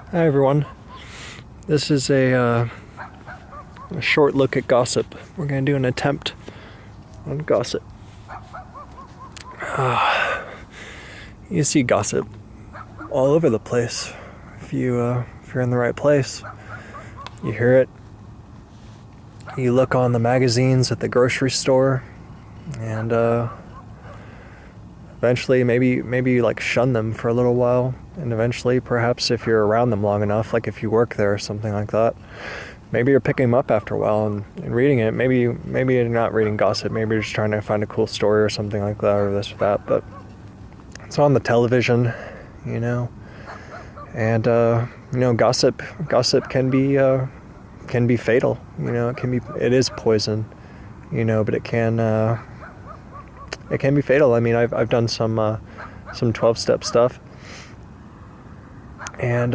Hi everyone. This is a short look at gossip. We're going to do an attempt on gossip. You see gossip all over the place. If you're in the right place, you hear it. You look on the magazines at the grocery store, and eventually maybe you like shun them for a little while, and eventually perhaps if you're around them long enough, like if you work there or something like that, maybe you're picking them up after a while and reading it. Maybe you're not reading gossip, maybe you're just trying to find a cool story or something like that, or this or that, but it's on the television, and gossip can be fatal. It is poison, but it can be fatal. I mean, I've done some 12-step stuff, and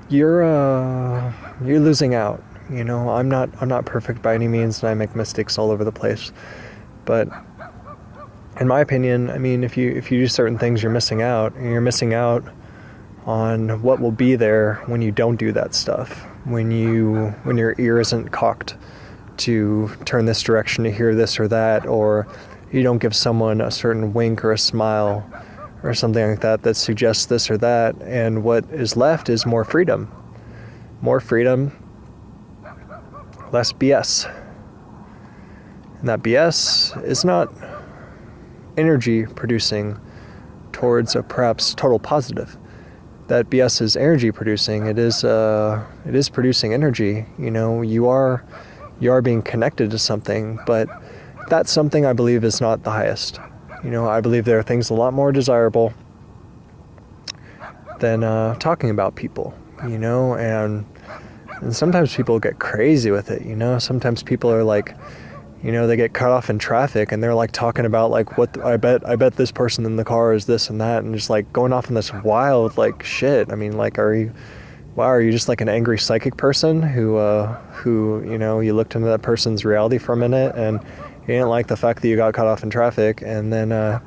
you're losing out. I'm not perfect by any means, and I make mistakes all over the place. But in my opinion, I mean, if you do certain things, you're missing out, and you're missing out on what will be there when you don't do that stuff. When your ear isn't cocked to turn this direction to hear this or that, or you don't give someone a certain wink or a smile or something like that suggests this or that, and what is left is more freedom, less BS. And that BS is not energy producing towards a perhaps total positive. That BS is energy producing. It is producing energy. You are being connected to something, but that something, I believe, is not the highest. I believe there are things a lot more desirable than talking about people, and sometimes people get crazy with it, Sometimes people are like, they get cut off in traffic and they're like talking about like I bet this person in the car is this and that, and just like going off on this wild like shit. I mean, like, are you just like an angry psychic person who you looked into that person's reality for a minute and you didn't like the fact that you got cut off in traffic, and then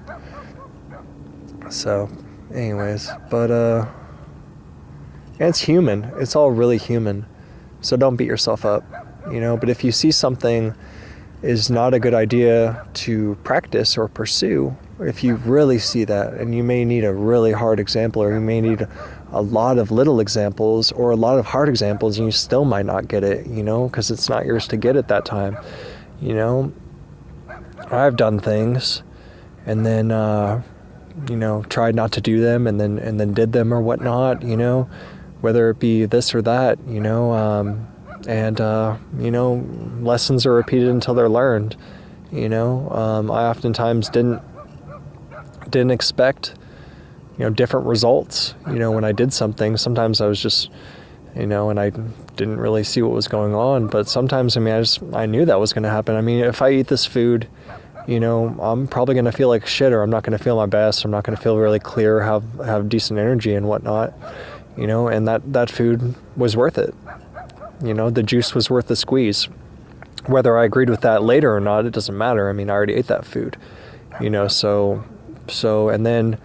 so anyways, but it's human. It's all really human. So don't beat yourself up, but if you see something is not a good idea to practice or pursue, if you really see that, and you may need a really hard example, or you may need a lot of little examples or a lot of hard examples, and you still might not get it, because it's not yours to get at that time. I've done things and then tried not to do them, and then did them or whatnot, whether it be this or that, and lessons are repeated until they're learned. I oftentimes didn't expect different results when I did something. Sometimes I was just and I didn't really see what was going on, but sometimes I knew that was going to happen. I mean, if I eat this food, I'm probably going to feel like shit, or I'm not going to feel my best. I'm not going to feel really clear, have decent energy and whatnot, and that food was worth it. The juice was worth the squeeze. Whether I agreed with that later or not, it doesn't matter. I mean, I already ate that food, so, and then,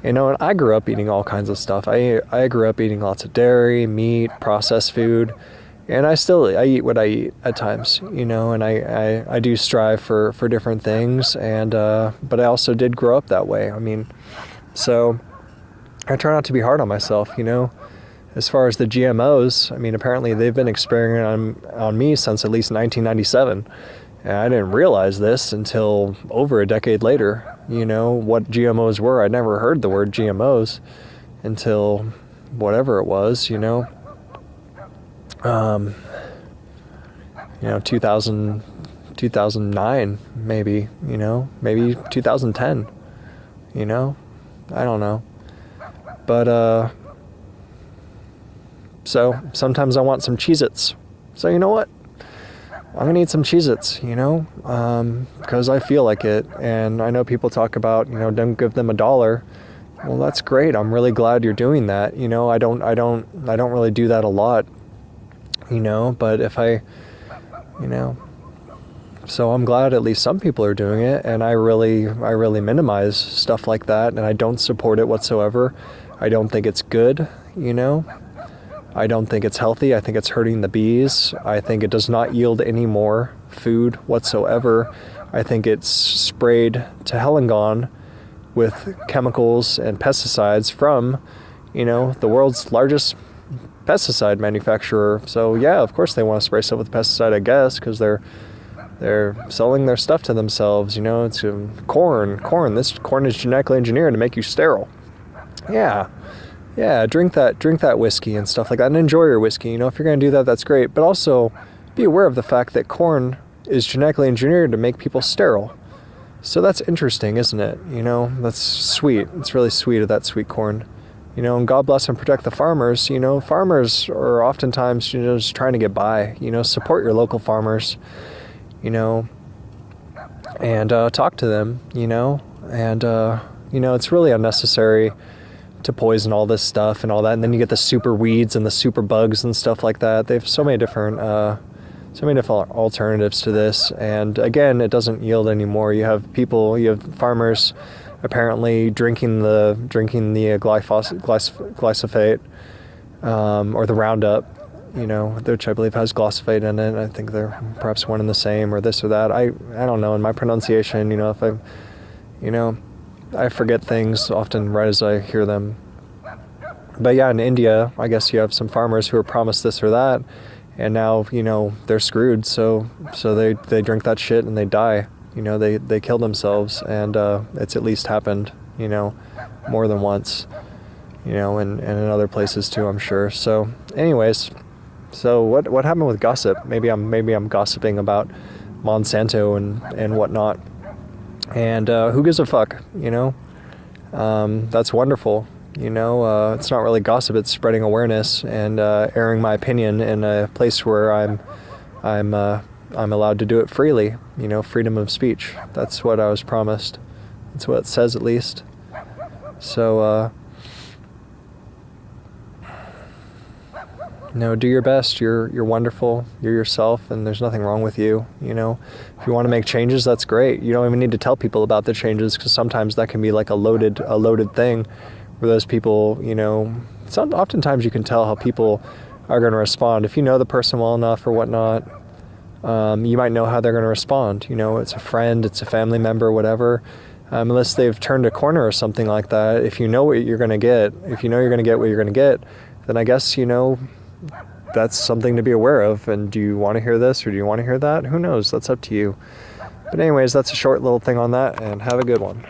and I grew up eating all kinds of stuff. I grew up eating lots of dairy, meat, processed food, and I eat what I eat at times, and I do strive for different things, and, but I also did grow up that way. I mean, so I try not to be hard on myself, As far as the GMOs, I mean, apparently they've been experimenting on me since at least 1997. And I didn't realize this until over a decade later, what GMOs were. I never heard the word GMOs until whatever it was, 2009, maybe, maybe 2010, I don't know. But, so sometimes I want some Cheez-Its. So you know what? I'm going to eat some Cheez-Its, because I feel like it. And I know people talk about, don't give them $1. Well, that's great. I'm really glad you're doing that. I don't really do that a lot, but if I, So I'm glad at least some people are doing it, and I really minimize stuff like that, and I don't support it whatsoever. I don't think it's good, you know. I don't think it's healthy. I think it's hurting the bees. I think it does not yield any more food whatsoever. I think it's sprayed to hell and gone with chemicals and pesticides from, you know, the world's largest pesticide manufacturer. So yeah, of course they want to spray stuff with pesticide, I guess, because they're selling their stuff to themselves. You know, it's corn. This corn is genetically engineered to make you sterile. Yeah, drink that whiskey and stuff like that, and enjoy your whiskey. You know, if you're going to do that, that's great. But also be aware of the fact that corn is genetically engineered to make people sterile. So that's interesting, isn't it? You know, that's sweet. It's really sweet of that sweet corn. You know, and God bless and protect the farmers. You know, farmers are oftentimes, you know, just trying to get by. You know, support your local farmers, you know, and talk to them, you know. And, you know, it's really unnecessary to poison all this stuff and all that. And then you get the super weeds and the super bugs and stuff like that. They have so many different alternatives to this. And again, it doesn't yield anymore. You have farmers apparently drinking the glyphosate, or the Roundup, you know, which I believe has glyphosate in it. I think they're perhaps one and the same, or this or that. I don't know. In my pronunciation, you know, I forget things often right as I hear them. But yeah, in India, I guess you have some farmers who are promised this or that, and now, you know, they're screwed. So they drink that shit and they die. You know, they kill themselves, and it's at least happened, you know, more than once, you know, and in other places too, I'm sure. So anyways, so what happened with gossip? Maybe I'm gossiping about Monsanto and whatnot. And who gives a fuck, you know? That's wonderful, you know. It's not really gossip, it's spreading awareness and airing my opinion in a place where I'm allowed to do it freely, you know, freedom of speech. That's what I was promised. That's what it says, at least. So, you know, do your best. You're wonderful. You're yourself, and there's nothing wrong with you. You know, if you want to make changes, that's great. You don't even need to tell people about the changes, because sometimes that can be like a loaded thing, where those people, you know, oftentimes you can tell how people are going to respond. If you know the person well enough or whatnot, you might know how they're going to respond. You know, it's a friend, it's a family member, whatever. Unless they've turned a corner or something like that, if you know what you're going to get, what you're going to get, then I guess, you know, that's something to be aware of. And do you want to hear this or do you want to hear that? Who knows? That's up to you. But anyways, that's a short little thing on that, and have a good one.